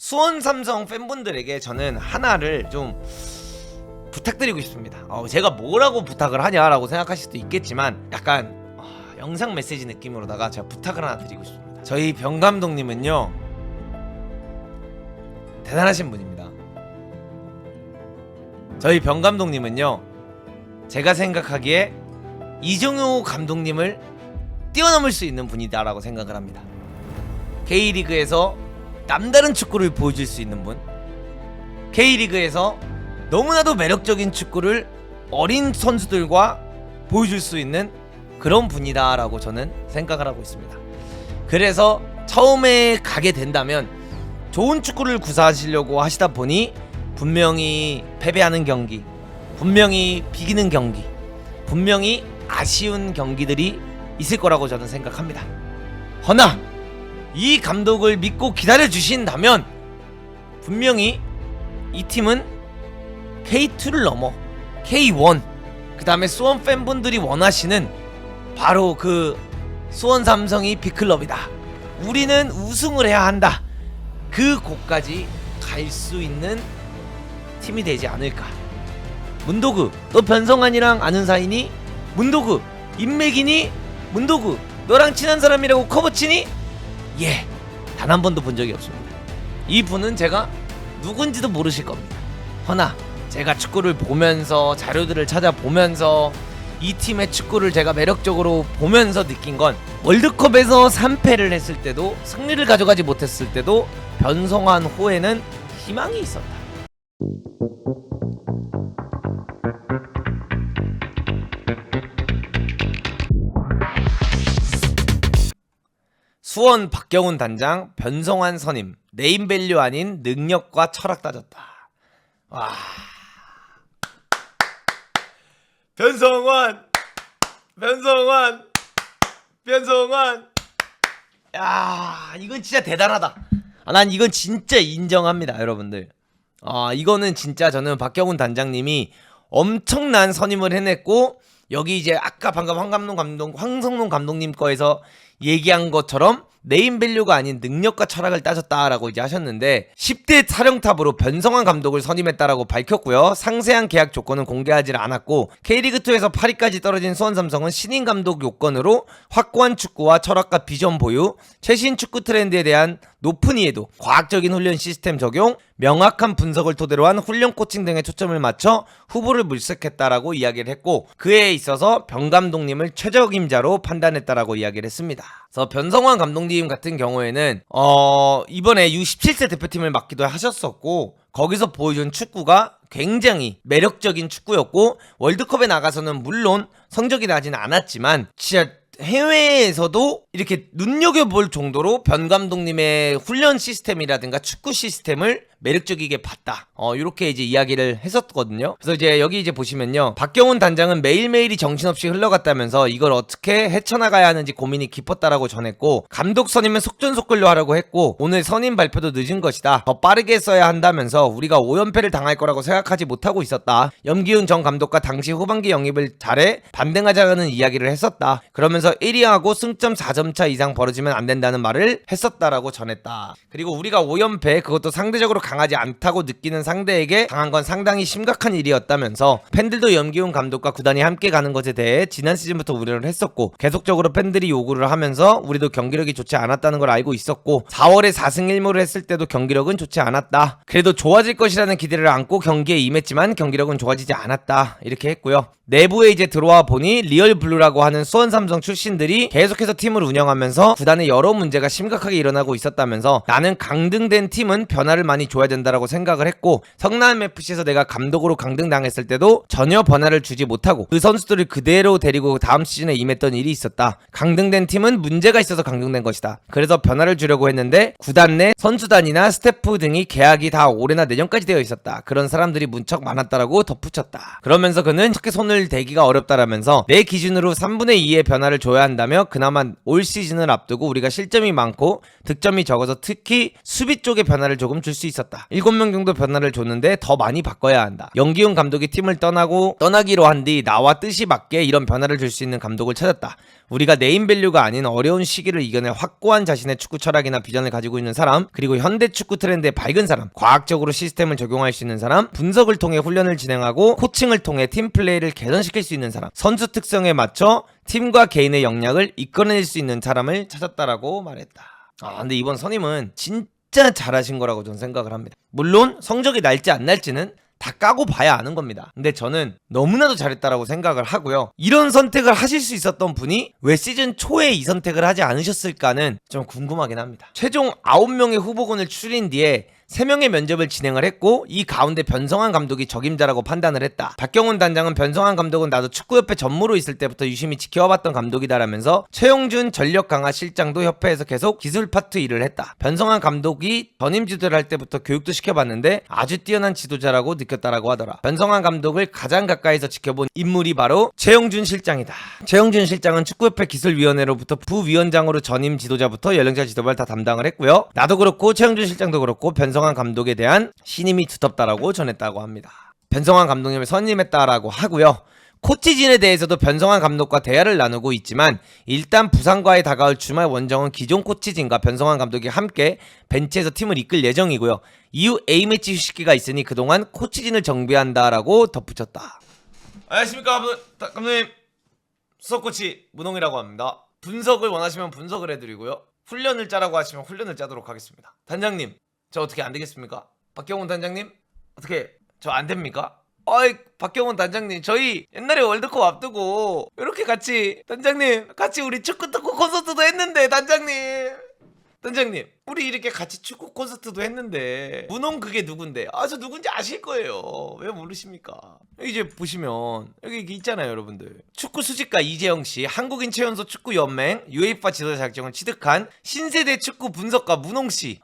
수원 삼성 팬분들에게 저는 하나를 좀 부탁드리고 싶습니다. 제가 뭐라고 부탁을 하냐라고 생각하실 수도 있겠지만 약간 영상 메시지 느낌으로다가 제가 부탁을 하나 드리고 싶습니다. 저희 병 감독님은요 대단하신 분입니다. 저희 병 감독님은요 제가 생각하기에 이정효 감독님을 뛰어넘을 수 있는 분이다라고 생각을 합니다. K리그에서 남다른 축구를 보여줄 수 있는 분, K리그에서 너무나도 매력적인 축구를 어린 선수들과 보여줄 수 있는 그런 분이다 라고 저는 생각을 하고 있습니다. 그래서 처음에 가게 된다면 좋은 축구를 구사하시려고 하시다 보니 분명히 패배하는 경기, 분명히 비기는 경기, 분명히 아쉬운 경기들이 있을 거라고 저는 생각합니다. 허나 이 감독을 믿고 기다려 주신다면 분명히 이 팀은 K2를 넘어 K1, 그 다음에 수원 팬분들이 원하시는 바로 그 수원 삼성이 빅클럽이다, 우리는 우승을 해야 한다, 그 곳까지 갈 수 있는 팀이 되지 않을까. 문도구, 너 변성환이랑 아는 사이니? 문도구, 인맥이니? 문도구, 너랑 친한 사람이라고 커버치니? 예, 단 한 번도 본 적이 없습니다. 이 분은 제가 누군지도 모르실 겁니다. 허나 제가 축구를 보면서 자료들을 찾아보면서 이 팀의 축구를 제가 매력적으로 보면서 느낀 건 월드컵에서 3패를 했을 때도 승리를 가져가지 못했을 때도 변성환 호에는 희망이 있었다. 수원 박경훈 단장, 변성환 선임, 네임밸류 아닌 능력과 철학 따졌다. 와, 변성환, 야, 이건 진짜 대단하다. 난 이건 진짜 인정합니다, 여러분들. 이거는 진짜 저는 박경훈 단장님이 엄청난 선임을 해냈고, 여기 이제 아까 방금 황성룡 감독님 거에서 얘기한 것처럼 네임밸류가 아닌 능력과 철학을 따졌다라고 이제 하셨는데 10대 사령탑으로 변성환 감독을 선임했다라고 밝혔고요. 상세한 계약 조건은 공개하지 않았고 K리그2에서 8위까지 떨어진 수원 삼성은 신인 감독 요건으로 확고한 축구와 철학과 비전 보유, 최신 축구 트렌드에 대한 높은 이해도, 과학적인 훈련 시스템 적용, 명확한 분석을 토대로 한 훈련 코칭 등에 초점을 맞춰 후보를 물색했다라고 이야기를 했고, 그에 있어서 변 감독님을 최적임자로 판단했다라고 이야기를 했습니다. 그래서 변성환 감독님 같은 경우에는 이번에 U17세 대표팀을 맡기도 하셨었고, 거기서 보여준 축구가 굉장히 매력적인 축구였고, 월드컵에 나가서는 물론 성적이 나지는 않았지만 진짜 해외에서도 이렇게 눈여겨볼 정도로 변 감독님의 훈련 시스템이라든가 축구 시스템을 매력적이게 봤다. 이렇게 이제 이야기를 했었거든요. 그래서 이제 여기 이제 보시면요, 박경훈 단장은 매일매일이 정신없이 흘러갔다면서 이걸 어떻게 헤쳐나가야 하는지 고민이 깊었다라고 전했고, 감독 선임은 속전속결로 하라고 했고, 오늘 선임 발표도 늦은 것이다, 더 빠르게 했어야 한다면서 우리가 5연패를 당할 거라고 생각하지 못하고 있었다, 염기훈 전 감독과 당시 후반기 영입을 잘해 반등하자는 이야기를 했었다, 그러면서 1위하고 승점 4점 차 이상 벌어지면 안 된다는 말을 했었다라고 전했다. 그리고 우리가 5연패, 그것도 상대적으로 강하지 않다고 느끼는 상대에게 당한 건 상당히 심각한 일이었다면서 팬들도 염기훈 감독과 구단이 함께 가는 것에 대해 지난 시즌부터 우려를 했었고, 계속적으로 팬들이 요구를 하면서 우리도 경기력이 좋지 않았다는 걸 알고 있었고, 4월에 4승 1무를 했을 때도 경기력은 좋지 않았다, 그래도 좋아질 것이라는 기대를 안고 경기에 임했지만 경기력은 좋아지지 않았다, 이렇게 했고요. 내부에 이제 들어와 보니 리얼 블루라고 하는 수원 삼성 출신들이 계속해서 팀을 운영하면서 구단에 여러 문제가 심각하게 일어나고 있었다면서 나는 강등된 팀은 변화를 많이 줘야 된다라고 생각을 했고, 성남FC에서 내가 감독으로 강등당했을 때도 전혀 변화를 주지 못하고 그 선수들을 그대로 데리고 다음 시즌에 임했던 일이 있었다. 강등된 팀은 문제가 있어서 강등된 것이다. 그래서 변화를 주려고 했는데 구단 내 선수단이나 스태프 등이 계약이 다 올해나 내년까지 되어 있었다. 그런 사람들이 문척 많았다라고 덧붙였다. 그러면서 그는 이렇게 손을 소멸되기가 어렵다라면서 내 기준으로 3분의 2의 변화를 줘야 한다며 그나마 올 시즌을 앞두고 우리가 실점이 많고 득점이 적어서 특히 수비 쪽의 변화를 조금 줄 수 있었다. 7명 정도 변화를 줬는데 더 많이 바꿔야 한다. 영기훈 감독이 팀을 떠나기로 한 뒤 나와 뜻이 맞게 이런 변화를 줄 수 있는 감독을 찾았다. 우리가 네임밸류가 아닌 어려운 시기를 이겨낼 확고한 자신의 축구 철학이나 비전을 가지고 있는 사람, 그리고 현대 축구 트렌드에 밝은 사람, 과학적으로 시스템을 적용할 수 있는 사람, 분석을 통해 훈련을 진행하고 코칭을 통해 팀 플레이를 개선시킬 수 있는 사람, 선수 특성에 맞춰 팀과 개인의 역량을 이끌어낼 수 있는 사람을 찾았다라고 말했다. 근데 이번 선임은 진짜 잘하신 거라고 저는 생각을 합니다. 물론 성적이 날지 안 날지는 다 까고 봐야 아는 겁니다. 근데 저는 너무나도 잘했다라고 생각을 하고요. 이런 선택을 하실 수 있었던 분이 왜 시즌 초에 이 선택을 하지 않으셨을까는 좀 궁금하긴 합니다. 최종 9명의 후보군을 추린 뒤에 3명의 면접을 진행을 했고 이 가운데 변성환 감독이 적임자라고 판단을 했다. 박경훈 단장은 변성환 감독은 나도 축구협회 전무로 있을 때부터 유심히 지켜와봤던 감독이다라면서 최용준 전력 강화 실장도 협회에서 계속 기술 파트 일을 했다. 변성환 감독이 전임 지도를 할 때부터 교육도 시켜봤는데 아주 뛰어난 지도자라고 느꼈다라고 하더라. 변성환 감독을 가장 가까이서 지켜본 인물이 바로 최용준 실장이다. 최용준 실장은 축구협회 기술위원회로부터 부위원장으로 전임 지도자부터 연령자 지도발 다 담당을 했고요. 나도 그렇고 최용준 실장도 그렇고 변성환 감독에 대한 신임이 두텁다라고 전했다고 합니다. 변성환 감독님을 선임했다라고 하고요. 코치진에 대해서도 변성환 감독과 대화를 나누고 있지만 일단 부상과의 다가올 주말 원정은 기존 코치진과 변성환 감독이 함께 벤치에서 팀을 이끌 예정이고요. 이후 A매치 휴식기가 있으니 그동안 코치진을 정비한다라고 덧붙였다. 안녕하십니까 감독님, 수석코치 문홍이라고 합니다. 분석을 원하시면 분석을 해드리고요. 훈련을 짜라고 하시면 훈련을 짜도록 하겠습니다. 단장님, 저 어떻게 안 되겠습니까? 박경훈 단장님, 어떻게 저 안 됩니까? 어이, 박경훈 단장님, 저희 옛날에 월드컵 앞두고 이렇게 같이 단장님 같이 우리 축구 특구 콘서트도 했는데 단장님 우리 이렇게 같이 축구 콘서트도 했는데 문홍 그게 누군데? 저 누군지 아실 거예요. 왜 모르십니까? 여기 이제 보시면 여기 있잖아요, 여러분들. 축구 수집가 이재영씨, 한국인 최연소 축구연맹 UEFA 지도자 자격증을 취득한 신세대 축구 분석가 문홍씨.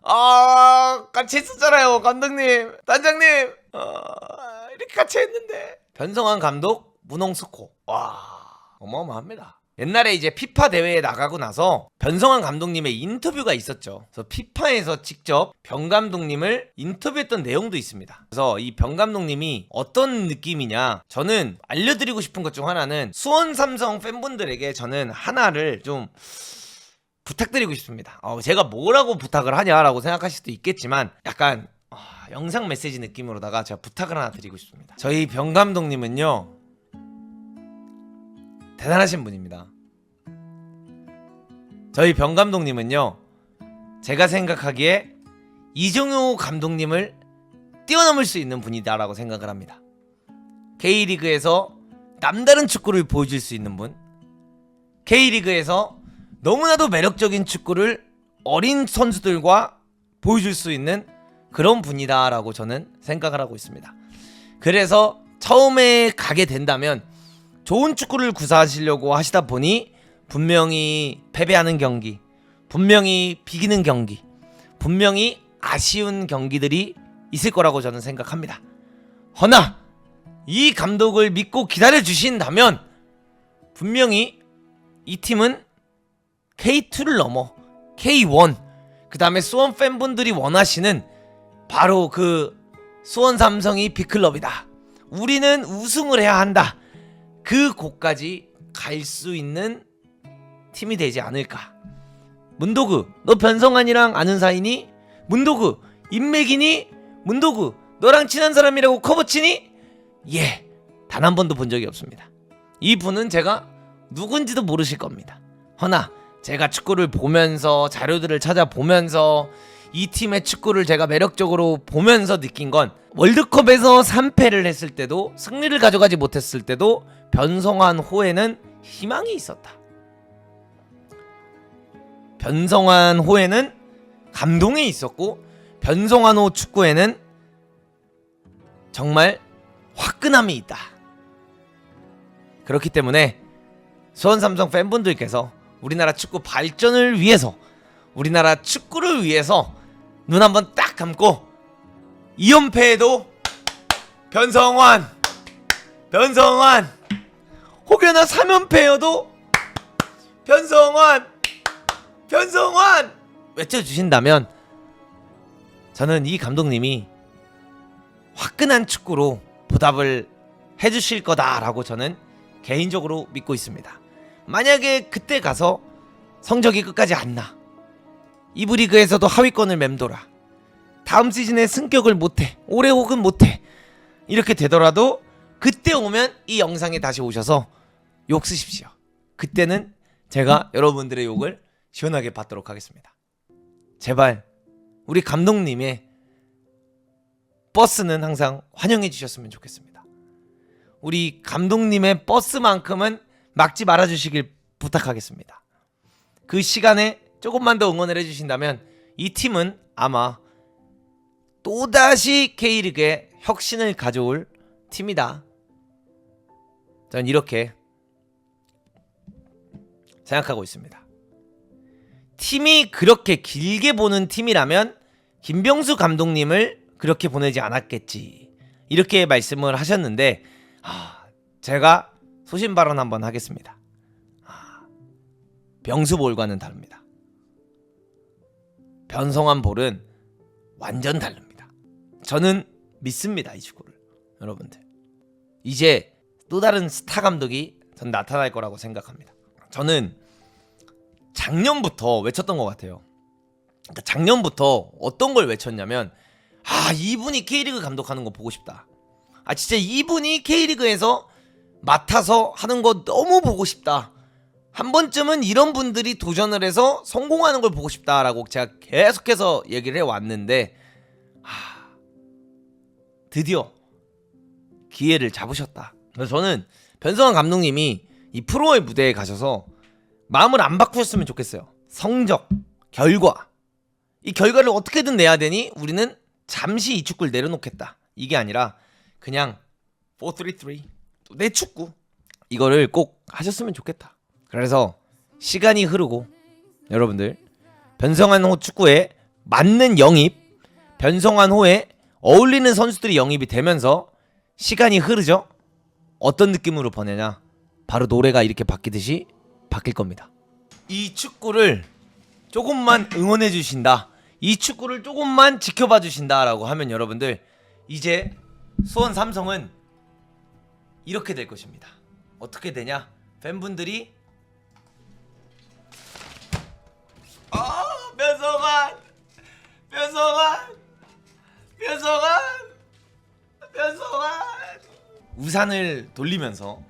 같이 했었잖아요, 감독님, 단장님. 이렇게 같이 했는데. 변성환 감독, 문홍 스코. 와, 어마어마합니다. 옛날에 이제 피파 대회에 나가고 나서 변성환 감독님의 인터뷰가 있었죠. 그래서 피파에서 직접 변 감독님을 인터뷰했던 내용도 있습니다. 그래서 이 변 감독님이 어떤 느낌이냐, 저는 알려드리고 싶은 것 중 하나는 수원 삼성 팬분들에게 저는 하나를 좀 부탁드리고 싶습니다. 제가 뭐라고 부탁을 하냐라고 생각하실 수도 있겠지만 약간 영상 메시지 느낌으로다가 제가 부탁을 하나 드리고 싶습니다. 저희 변 감독님은요, 대단하신 분입니다. 저희 변 감독님은요, 제가 생각하기에 이정효 감독님을 뛰어넘을 수 있는 분이다라고 생각을 합니다. K리그에서 남다른 축구를 보여줄 수 있는 분, K리그에서 너무나도 매력적인 축구를 어린 선수들과 보여줄 수 있는 그런 분이다라고 저는 생각을 하고 있습니다. 그래서 처음에 가게 된다면 좋은 축구를 구사하시려고 하시다 보니 분명히 패배하는 경기, 분명히 비기는 경기, 분명히 아쉬운 경기들이 있을 거라고 저는 생각합니다. 허나 이 감독을 믿고 기다려주신다면 분명히 이 팀은 K2를 넘어 K1, 그 다음에 수원 팬분들이 원하시는 바로 그 수원 삼성이 빅클럽이다, 우리는 우승을 해야 한다, 그 곳까지 갈 수 있는 팀이 되지 않을까. 문도구, 너 변성환이랑 아는 사이니? 문도구, 인맥이니? 문도구, 너랑 친한 사람이라고 커버치니? 예, 단 한 번도 본 적이 없습니다. 이 분은 제가 누군지도 모르실 겁니다. 허나 제가 축구를 보면서, 자료들을 찾아보면서, 이 팀의 축구를 제가 매력적으로 보면서 느낀 건, 월드컵에서 3패를 했을 때도, 승리를 가져가지 못했을 때도 변성환 호에는 희망이 있었다. 변성환 호에는 감동이 있었고, 변성환 호 축구에는 정말 화끈함이 있다. 그렇기 때문에 수원 삼성 팬분들께서 우리나라 축구 발전을 위해서, 우리나라 축구를 위해서 눈 한번 딱 감고 2연패에도 변성환 혹여나 3연패여도 변성환 외쳐주신다면 저는 이 감독님이 화끈한 축구로 보답을 해주실 거다라고 저는 개인적으로 믿고 있습니다. 만약에 그때 가서 성적이 끝까지 안 나, 2부 리그에서도 하위권을 맴돌아, 다음 시즌에 승격을 못해, 올해 혹은 못해, 이렇게 되더라도 그때 오면 이 영상에 다시 오셔서 욕 쓰십시오. 그때는 제가 여러분들의 욕을 시원하게 받도록 하겠습니다. 제발 우리 감독님의 버스는 항상 환영해 주셨으면 좋겠습니다. 우리 감독님의 버스만큼은 막지 말아 주시길 부탁하겠습니다. 그 시간에 조금만 더 응원을 해주신다면 이 팀은 아마 또다시 K리그에 혁신을 가져올 팀이다. 저는 이렇게 생각하고 있습니다. 팀이 그렇게 길게 보는 팀이라면 김병수 감독님을 그렇게 보내지 않았겠지, 이렇게 말씀을 하셨는데, 제가 소신 발언 한번 하겠습니다. 병수볼과는 다릅니다. 변성환 볼은 완전 다릅니다. 저는 믿습니다, 이 축구를. 여러분들, 이제 또 다른 스타 감독이 전 나타날 거라고 생각합니다. 저는 작년부터 외쳤던 것 같아요. 그러니까 작년부터 어떤 걸 외쳤냐면, 이분이 K리그 감독하는 거 보고 싶다. 진짜 이분이 K리그에서 맡아서 하는 거 너무 보고 싶다. 한 번쯤은 이런 분들이 도전을 해서 성공하는 걸 보고 싶다라고 제가 계속해서 얘기를 해왔는데, 드디어 기회를 잡으셨다. 그래서 저는 변성환 감독님이 이 프로의 무대에 가셔서 마음을 안 바꾸셨으면 좋겠어요. 성적, 결과, 이 결과를 어떻게든 내야 되니 우리는 잠시 이 축구를 내려놓겠다, 이게 아니라 그냥 4-3-3 내 축구, 이거를 꼭 하셨으면 좋겠다. 그래서 시간이 흐르고 여러분들 변성환 호 축구에 맞는 영입, 변성환 호에 어울리는 선수들이 영입이 되면서 시간이 흐르죠. 어떤 느낌으로 보내냐, 바로 노래가 이렇게 바뀌듯이 바뀔 겁니다. 이 축구를 조금만 응원해 주신다, 이 축구를 조금만 지켜봐 주신다 라고 하면 여러분들, 이제 수원 삼성은 이렇게 될 것입니다. 어떻게 되냐, 팬분들이 변성환 우산을 돌리면서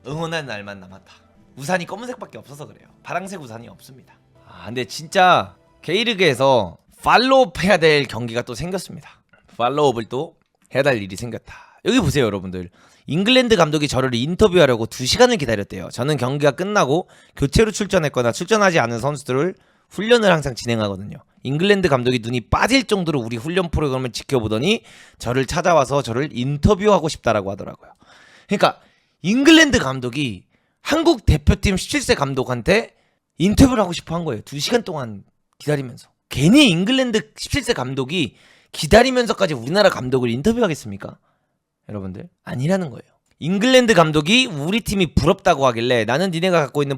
응원할 날만 남았다. 우산이 검은색밖에 없어서 그래요. 파란색 우산이 없습니다. 근데 진짜 K리그에서 팔로우업 해야 될 경기가 또 생겼습니다. 팔로우업을 또 해야 될 일이 생겼다. 여기 보세요 여러분들. 잉글랜드 감독이 저를 인터뷰하려고 2시간을 기다렸대요. 저는 경기가 끝나고 교체로 출전했거나 출전하지 않은 선수들을 훈련을 항상 진행하거든요. 잉글랜드 감독이 눈이 빠질 정도로 우리 훈련 프로그램을 지켜보더니 저를 찾아와서 저를 인터뷰하고 싶다라고 하더라고요. 그러니까 잉글랜드 감독이 한국 대표팀 17세 감독한테 인터뷰를 하고 싶어 한 거예요. 2시간 동안 기다리면서. 괜히 잉글랜드 17세 감독이 기다리면서까지 우리나라 감독을 인터뷰하겠습니까? 여러분들, 아니라는 거예요. 잉글랜드 감독이 우리 팀이 부럽다고 하길래, 나는 니네가 갖고 있는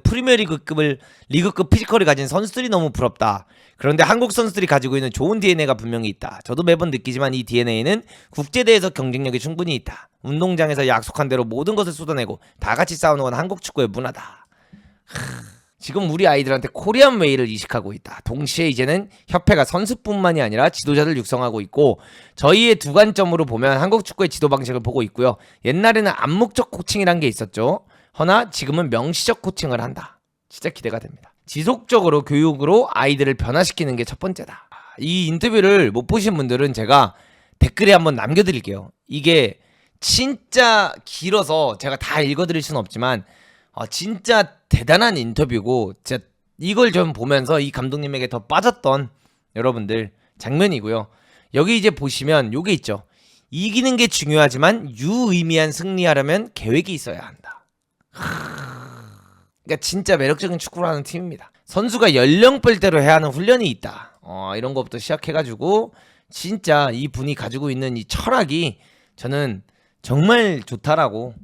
리그급 피지컬을 가진 선수들이 너무 부럽다. 그런데 한국 선수들이 가지고 있는 좋은 DNA가 분명히 있다. 저도 매번 느끼지만 이 DNA는 국제대회에서 경쟁력이 충분히 있다. 운동장에서 약속한 대로 모든 것을 쏟아내고 다 같이 싸우는 건 한국 축구의 문화다. 지금 우리 아이들한테 코리안 웨이를 이식하고 있다. 동시에 이제는 협회가 선수뿐만이 아니라 지도자들 육성하고 있고, 저희의 두 관점으로 보면 한국 축구의 지도 방식을 보고 있고요. 옛날에는 암묵적 코칭이란 게 있었죠. 허나 지금은 명시적 코칭을 한다. 진짜 기대가 됩니다. 지속적으로 교육으로 아이들을 변화시키는 게 첫 번째다. 이 인터뷰를 못 보신 분들은 제가 댓글에 한번 남겨드릴게요. 이게 진짜 길어서 제가 다 읽어드릴 수는 없지만 진짜 대단한 인터뷰고, 진짜 이걸 좀 보면서 이 감독님에게 더 빠졌던 여러분들 장면이고요. 여기 이제 보시면 요게 있죠. 이기는 게 중요하지만 유의미한 승리하려면 계획이 있어야 한다. 그러니까 진짜 매력적인 축구를 하는 팀입니다. 선수가 연령별대로 해야 하는 훈련이 있다. 이런 것부터 시작해가지고 진짜 이 분이 가지고 있는 이 철학이 저는 정말 좋다라고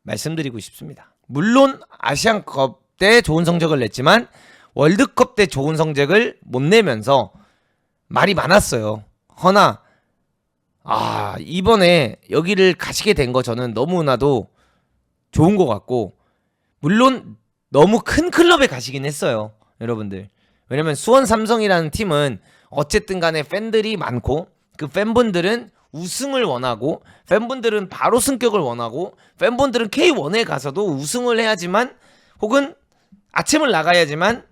말씀드리고 싶습니다. 물론 아시안컵 때 좋은 성적을 냈지만 월드컵 때 좋은 성적을 못 내면서 말이 많았어요. 허나 이번에 여기를 가시게 된 거 저는 너무나도 좋은 것 같고, 물론 너무 큰 클럽에 가시긴 했어요, 여러분들. 왜냐면 수원 삼성이라는 팀은 어쨌든 간에 팬들이 많고, 그 팬분들은 우승을 원하고, 팬분들은 바로 승격을 원하고, 팬분들은 K1에 가서도 우승을 해야지만, 혹은 아침을 나가야지만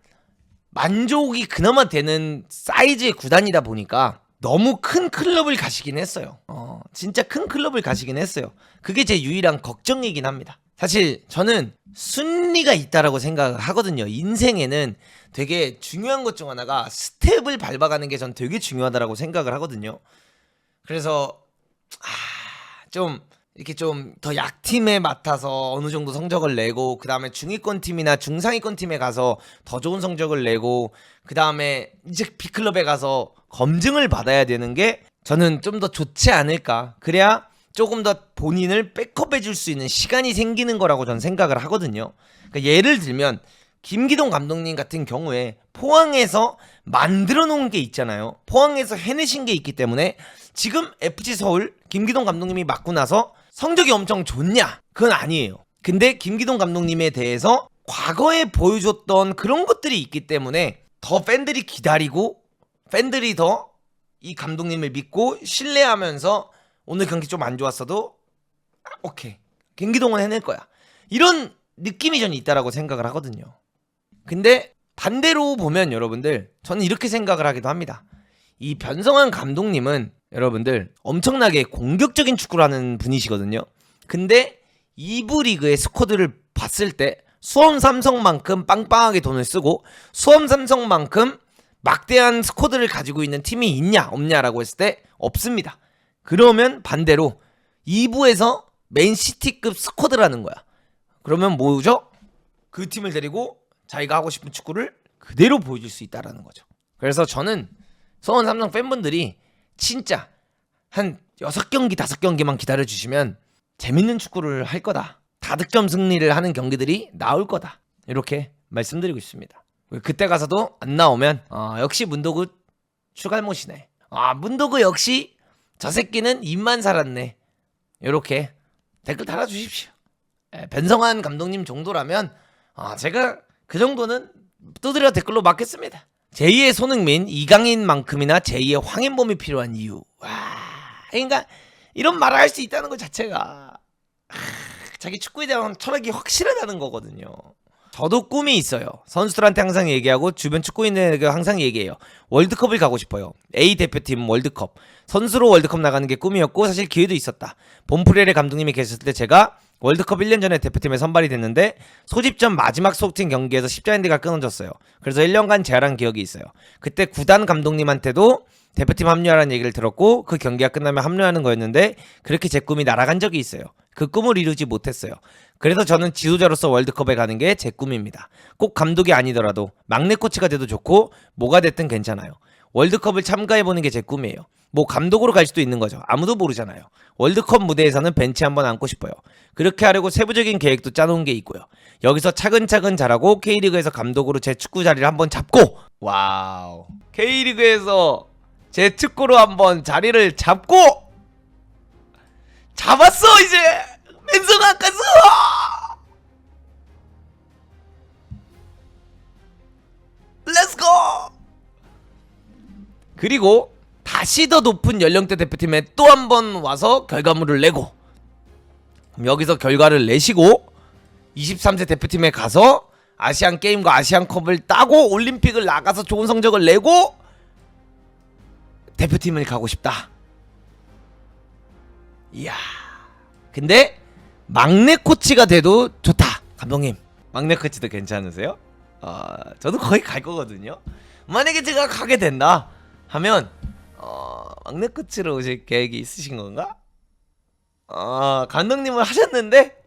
만족이 그나마 되는 사이즈의 구단이다 보니까 너무 큰 클럽을 가시긴 했어요. 진짜 큰 클럽을 가시긴 했어요. 그게 제 유일한 걱정이긴 합니다. 사실 저는 순리가 있다라고 생각을 하거든요. 인생에는 되게 중요한 것 중 하나가 스텝을 밟아가는 게 전 되게 중요하다라고 생각을 하거든요. 그래서 좀 이렇게 좀 더 약팀에 맡아서 어느 정도 성적을 내고, 그 다음에 중위권 팀이나 중상위권 팀에 가서 더 좋은 성적을 내고, 그 다음에 이제 B클럽에 가서 검증을 받아야 되는 게 저는 좀 더 좋지 않을까. 그래야 조금 더 본인을 백업해 줄 수 있는 시간이 생기는 거라고 저는 생각을 하거든요. 그러니까 예를 들면 김기동 감독님 같은 경우에 포항에서 만들어 놓은 게 있잖아요. 포항에서 해내신 게 있기 때문에 지금 FC 서울 김기동 감독님이 맡고 나서 성적이 엄청 좋냐? 그건 아니에요. 근데 김기동 감독님에 대해서 과거에 보여줬던 그런 것들이 있기 때문에 더 팬들이 기다리고, 팬들이 더 이 감독님을 믿고 신뢰하면서 오늘 경기 좀 안 좋았어도 오케이, 김기동은 해낼 거야, 이런 느낌이 저는 있다라고 생각을 하거든요. 근데 반대로 보면 여러분들, 저는 이렇게 생각을 하기도 합니다. 이 변성환 감독님은 여러분들 엄청나게 공격적인 축구를 하는 분이시거든요. 근데 2부 리그의 스쿼드를 봤을 때 수원 삼성만큼 빵빵하게 돈을 쓰고, 수원 삼성만큼 막대한 스쿼드를 가지고 있는 팀이 있냐 없냐라고 했을 때 없습니다. 그러면 반대로 2부에서 맨시티급 스쿼드라는 거야. 그러면 뭐죠? 그 팀을 데리고 자기가 하고 싶은 축구를 그대로 보여줄 수 있다라는 거죠. 그래서 저는 수원 삼성 팬분들이 진짜 한 6경기 5경기만 기다려주시면 재밌는 축구를 할 거다, 다득점 승리를 하는 경기들이 나올 거다, 이렇게 말씀드리고 있습니다. 그때 가서도 안 나오면 역시 문도구 추갈못이네, 문도구 역시 저 새끼는 입만 살았네, 이렇게 댓글 달아주십시오. 변성환 감독님 정도라면 제가 그 정도는 두드려 댓글로 맞겠습니다. 제2의 손흥민, 이강인만큼이나 제2의 황인범이 필요한 이유. 그러니까 이런 말을 할 수 있다는 것 자체가 자기 축구에 대한 철학이 확실하다는 거거든요. 저도 꿈이 있어요. 선수들한테 항상 얘기하고 주변 축구인들에게 항상 얘기해요. 월드컵을 가고 싶어요. A 대표팀 월드컵. 선수로 월드컵 나가는 게 꿈이었고, 사실 기회도 있었다. 본프레레 감독님이 계셨을 때 제가 월드컵 1년 전에 대표팀에 선발이 됐는데 소집전 마지막 소속팀 경기에서 십자인대가 끊어졌어요. 그래서 1년간 재활한 기억이 있어요. 그때 구단 감독님한테도 대표팀 합류하라는 얘기를 들었고, 그 경기가 끝나면 합류하는 거였는데 그렇게 제 꿈이 날아간 적이 있어요. 그 꿈을 이루지 못했어요. 그래서 저는 지도자로서 월드컵에 가는 게 제 꿈입니다. 꼭 감독이 아니더라도 막내 코치가 돼도 좋고 뭐가 됐든 괜찮아요. 월드컵을 참가해보는 게 제 꿈이에요. 뭐 감독으로 갈 수도 있는 거죠. 아무도 모르잖아요. 월드컵 무대에서는 벤치 한번 앉고 싶어요. 그렇게 하려고 세부적인 계획도 짜놓은 게 있고요. 여기서 차근차근 잘하고 K리그에서 감독으로 제 축구 자리를 한번 잡고, 와우, K리그에서 제 축구로 한번 자리를 잡고, 잡았어 이제 맨성아 가서 렛츠고. 그리고 다시 더 높은 연령대 대표팀에 또 한 번 와서 결과물을 내고, 그럼 여기서 결과를 내시고 23세 대표팀에 가서 아시안 게임과 아시안컵을 따고 올림픽을 나가서 좋은 성적을 내고 대표팀을 가고 싶다. 이야, 근데 막내 코치가 돼도 좋다. 감독님, 막내 코치도 괜찮으세요? 저도 거의 갈 거거든요. 만약에 제가 가게 된다 하면 막내 코치로 오실 계획이 있으신 건가? 감독님을 하셨는데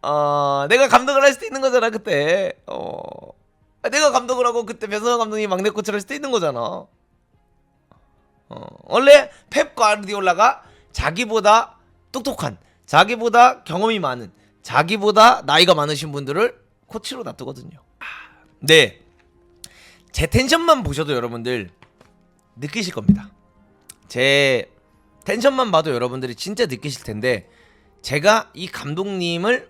내가 감독을 할 수도 있는 거잖아 그때. 내가 감독을 하고 그때 변성환 감독님이 막내 코치를 할 수도 있는 거잖아. 원래 펩 과르디올라가 자기보다 똑똑한, 자기보다 경험이 많은, 자기보다 나이가 많으신 분들을 코치로 놔두거든요. 네, 제 텐션만 보셔도 여러분들 느끼실 겁니다. 제 텐션만 봐도 여러분들이 진짜 느끼실 텐데, 제가 이 감독님을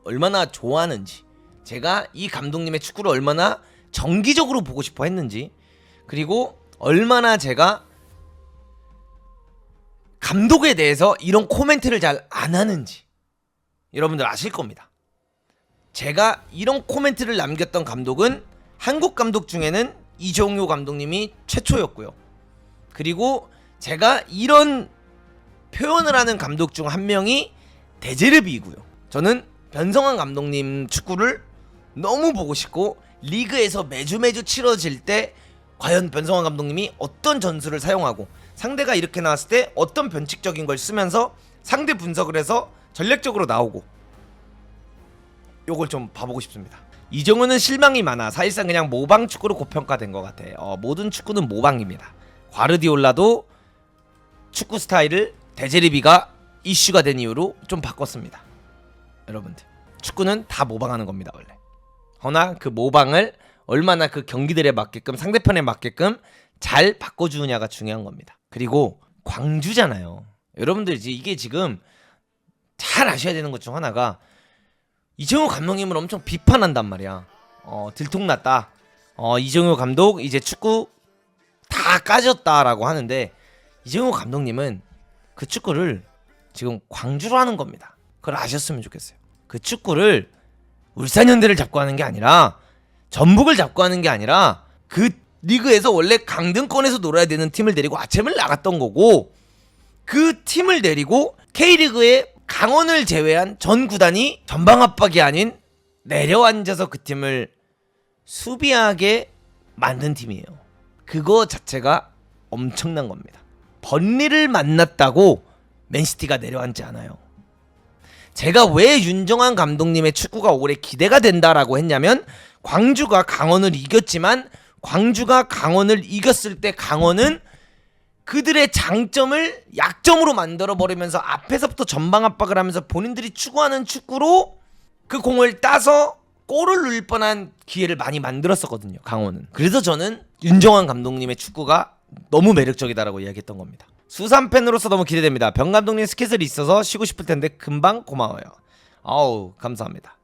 얼마나 좋아하는지, 제가 이 감독님의 축구를 얼마나 정기적으로 보고 싶어 했는지, 그리고 얼마나 제가 감독에 대해서 이런 코멘트를 잘 안 하는지 여러분들 아실 겁니다. 제가 이런 코멘트를 남겼던 감독은 한국 감독 중에는 이정효 감독님이 최초였고요. 그리고 제가 이런 표현을 하는 감독 중 한 명이 데제르비이고요. 저는 변성환 감독님 축구를 너무 보고 싶고, 리그에서 매주 치러질 때 과연 변성환 감독님이 어떤 전술을 사용하고 상대가 이렇게 나왔을 때 어떤 변칙적인 걸 쓰면서 상대 분석을 해서 전략적으로 나오고, 요걸 좀 봐보고 싶습니다. 이정우는 실망이 많아 사실상 그냥 모방 축구로 고평가된 것 같아. 모든 축구는 모방입니다. 과르디올라도 축구 스타일을 데제르비가 이슈가 된 이후로 좀 바꿨습니다. 여러분들, 축구는 다 모방하는 겁니다 원래. 허나 그 모방을 얼마나 그 경기들에 맞게끔, 상대편에 맞게끔 잘 바꿔주느냐가 중요한 겁니다. 그리고 광주잖아요. 여러분들 이게 지금 잘 아셔야 되는 것 중 하나가, 이정효 감독님을 엄청 비판한단 말이야. 들통났다. 이정효 감독 이제 축구 다 까졌다라고 하는데, 이정효 감독님은 그 축구를 지금 광주로 하는 겁니다. 그걸 아셨으면 좋겠어요. 그 축구를 울산현대를 잡고 하는 게 아니라, 전북을 잡고 하는 게 아니라, 그 리그에서 원래 강등권에서 놀아야 되는 팀을 데리고 아침을 나갔던 거고, 그 팀을 데리고 K리그에 강원을 제외한 전 구단이 전방 압박이 아닌 내려앉아서 그 팀을 수비하게 만든 팀이에요. 그거 자체가 엄청난 겁니다. 번리를 만났다고 맨시티가 내려앉지 않아요. 제가 왜 윤정환 감독님의 축구가 올해 기대가 된다라고 했냐면, 광주가 강원을 이겼지만, 광주가 강원을 이겼을 때 강원은 그들의 장점을 약점으로 만들어버리면서 앞에서부터 전방 압박을 하면서 본인들이 추구하는 축구로 그 공을 따서 골을 넣을 뻔한 기회를 많이 만들었었거든요, 강원은. 그래서 저는 윤정환 감독님의 축구가 너무 매력적이다라고 이야기했던 겁니다. 수산 팬으로서 너무 기대됩니다. 병 감독님 스케줄이 있어서 쉬고 싶을 텐데 금방 고마워요. 아우, 감사합니다.